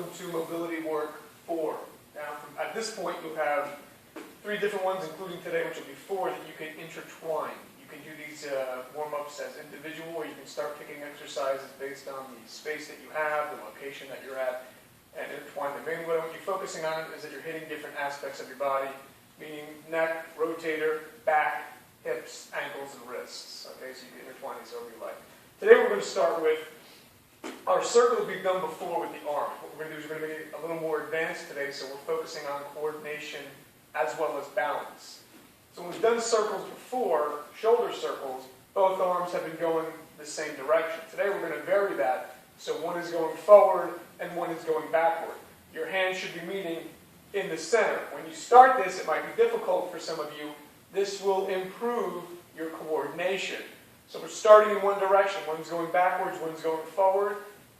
Welcome to Mobility Work 4. Now, at this point, you'll have 3 different ones, including today, which will be 4, that you can intertwine. You can do these warm-ups as individual, or you can start picking exercises based on the space that you have, the location that you're at, and intertwine them. Mainly what you're focusing on is that you're hitting different aspects of your body, meaning neck, rotator, back, hips, ankles, and wrists. Okay, so you can intertwine these over your life. Today we're going to start with our circles we've done before with the arm. What we're going to do is we're going to make it a little more advanced today, so we're focusing on coordination as well as balance. So when we've done circles before, shoulder circles, both arms have been going the same direction. Today we're going to vary that, so one is going forward and one is going backward. Your hands should be meeting in the center. When you start this, it might be difficult for some of you. This will improve your coordination. So we're starting in one direction. One's going backwards, one's going forward,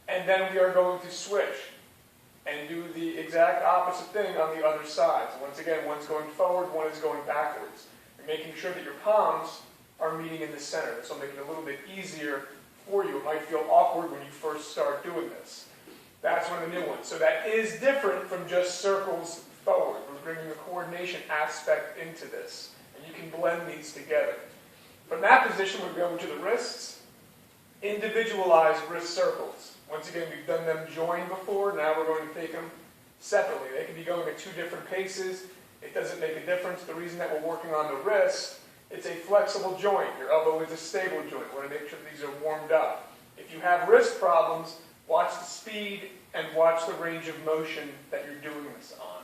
and then we are going to switch and do the exact opposite thing on the other side. So once again, one's going forward, one is going backwards. You're making sure that your palms are meeting in the center. This will make it a little bit easier for you. It might feel awkward when you first start doing this. That's one of the new ones. So that is different from just circles forward. We're bringing a coordination aspect into this, and you can blend these together. From that position, we're going to the wrists, individualized wrist circles. Once again, we've done them joined before. Now we're going to take them separately. They can be going at 2 different paces. It doesn't make a difference. The reason that we're working on the wrist, it's a flexible joint. Your elbow is a stable joint. We want to make sure these are warmed up. If you have wrist problems, watch the speed and watch the range of motion that you're doing this on.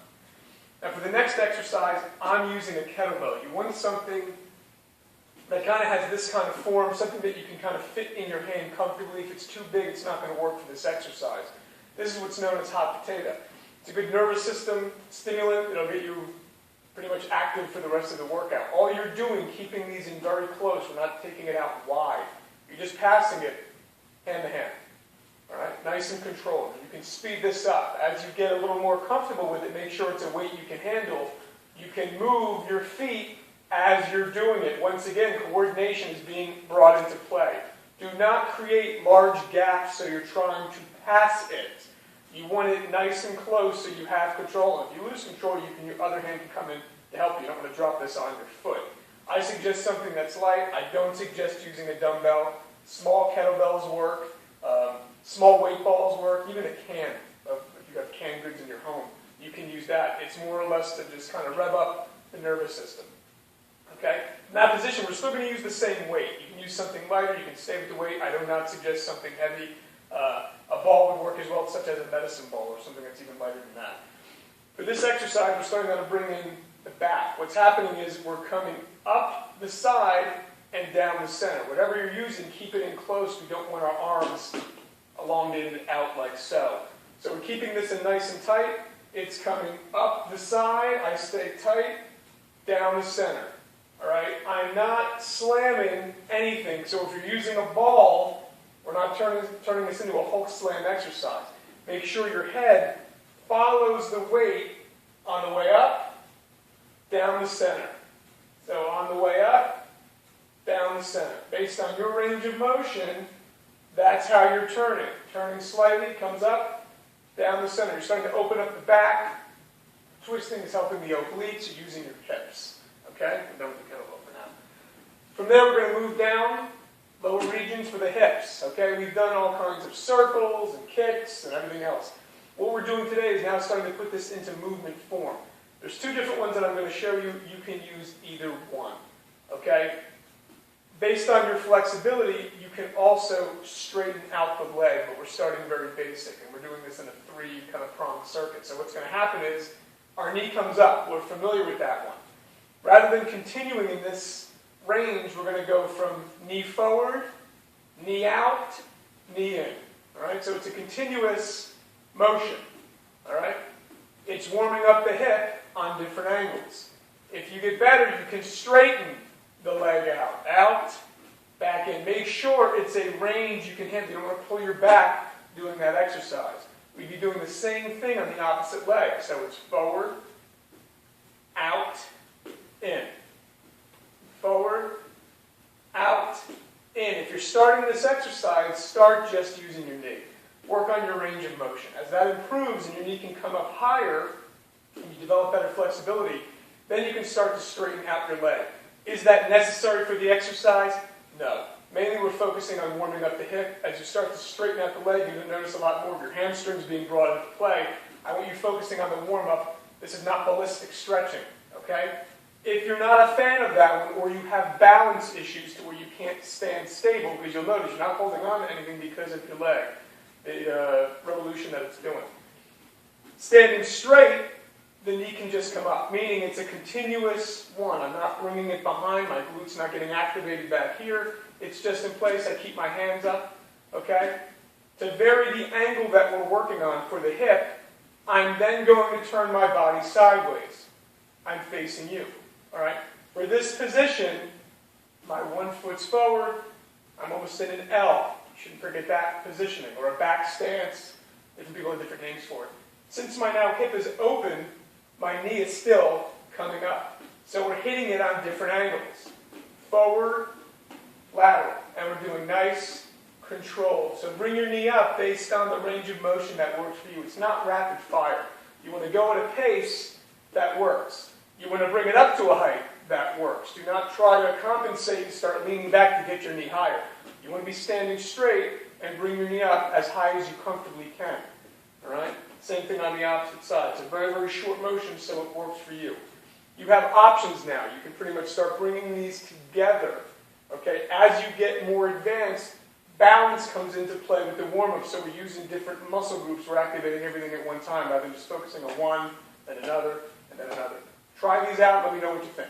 Now for the next exercise, I'm using a kettlebell. You want something that kind of has this kind of form, something that you can kind of fit in your hand comfortably. If it's too big, it's not going to work for this exercise. This is what's known as hot potato. It's a good nervous system stimulant. It'll get you pretty much active for the rest of the workout. All you're doing, keeping these in very close, we're not taking it out wide. You're just passing it hand to hand. All right, nice and controlled. You can speed this up. As you get a little more comfortable with it, make sure it's a weight you can handle. You can move your feet as you're doing it. Once again, coordination is being brought into play. Do not create large gaps so you're trying to pass it. You want it nice and close so you have control. If you lose control, your other hand can come in to help you. You don't want to drop this on your foot. I suggest something that's light. I don't suggest using a dumbbell. Small kettlebells work. Small weight balls work. Even a can, if you have canned goods in your home, you can use that. It's more or less to just kind of rev up the nervous system. Okay? In that position, we're still going to use the same weight. You can use something lighter. You can stay with the weight. I do not suggest something heavy. A ball would work as well, such as a medicine ball or something that's even lighter than that. For this exercise, we're starting to bring in the back. What's happening is we're coming up the side and down the center. Whatever you're using, keep it in close. We don't want our arms elongated out like so. So we're keeping this in nice and tight. It's coming up the side. I stay tight. Down the center. All right? I'm not slamming anything. So if you're using a ball, we're not turning this into a Hulk slam exercise. Make sure your head follows the weight on the way up, down the center. So on the way up, down the center. Based on your range of motion, that's how you're turning. Turning slightly, comes up, down the center. You're starting to open up the back. Twisting is helping the obliques. You're using your hips. Okay? I'm done with the kettlebell for now. From there, we're going to move down, lower regions for the hips. Okay? We've done all kinds of circles and kicks and everything else. What we're doing today is now starting to put this into movement form. There's 2 different ones that I'm going to show you. You can use either one. Okay? Based on your flexibility, you can also straighten out the leg, but we're starting very basic, and we're doing this in a 3 kind of pronged circuit. So what's going to happen is our knee comes up. We're familiar with that one. Rather than continuing in this range, we're going to go from knee forward, knee out, knee in. All right? So it's a continuous motion. All right? It's warming up the hip on different angles. If you get better, you can straighten the leg out. Out, back in. Make sure it's a range you can handle. You don't want to pull your back doing that exercise. We'd be doing the same thing on the opposite leg. So it's forward, out, in. Forward, out, in. If you're starting this exercise, start just using your knee. work on your range of motion. As that improves and your knee can come up higher, and you develop better flexibility, then you can start to straighten out your leg. Is that necessary for the exercise? No. Mainly we're focusing on warming up the hip. As you start to straighten out the leg, you're going to notice a lot more of your hamstrings being brought into play. I want you focusing on the warm-up. This is not ballistic stretching, okay? If you're not a fan of that one, or you have balance issues to where you can't stand stable, because you'll notice you're not holding on to anything because of your leg, the revolution that it's doing. Standing straight, the knee can just come up, meaning it's a continuous one. I'm not bringing it behind, my glute's not getting activated back here. It's just in place, I keep my hands up, okay? To vary the angle that we're working on for the hip, I'm then going to turn my body sideways. I'm facing you, all right? For this position, my one foot's forward, I'm almost in an L. You shouldn't forget that positioning, or a back stance. Different people have different names for it. Since my now hip is open, my knee is still coming up. So we're hitting it on different angles. Forward, lateral, and we're doing nice control. So bring your knee up based on the range of motion that works for you. It's not rapid fire. You want to go at a pace that works. You want to bring it up to a height that works. Do not try to compensate and start leaning back to get your knee higher. You want to be standing straight and bring your knee up as high as you comfortably can. All right? Same thing on the opposite side. It's a very, very short motion, so it works for you. You have options now. You can pretty much start bringing these together. Okay? As you get more advanced, balance comes into play with the warm-up, so we're using different muscle groups. We're activating everything at one time rather than just focusing on one, then another, and then another. Try these out and let me know what you think.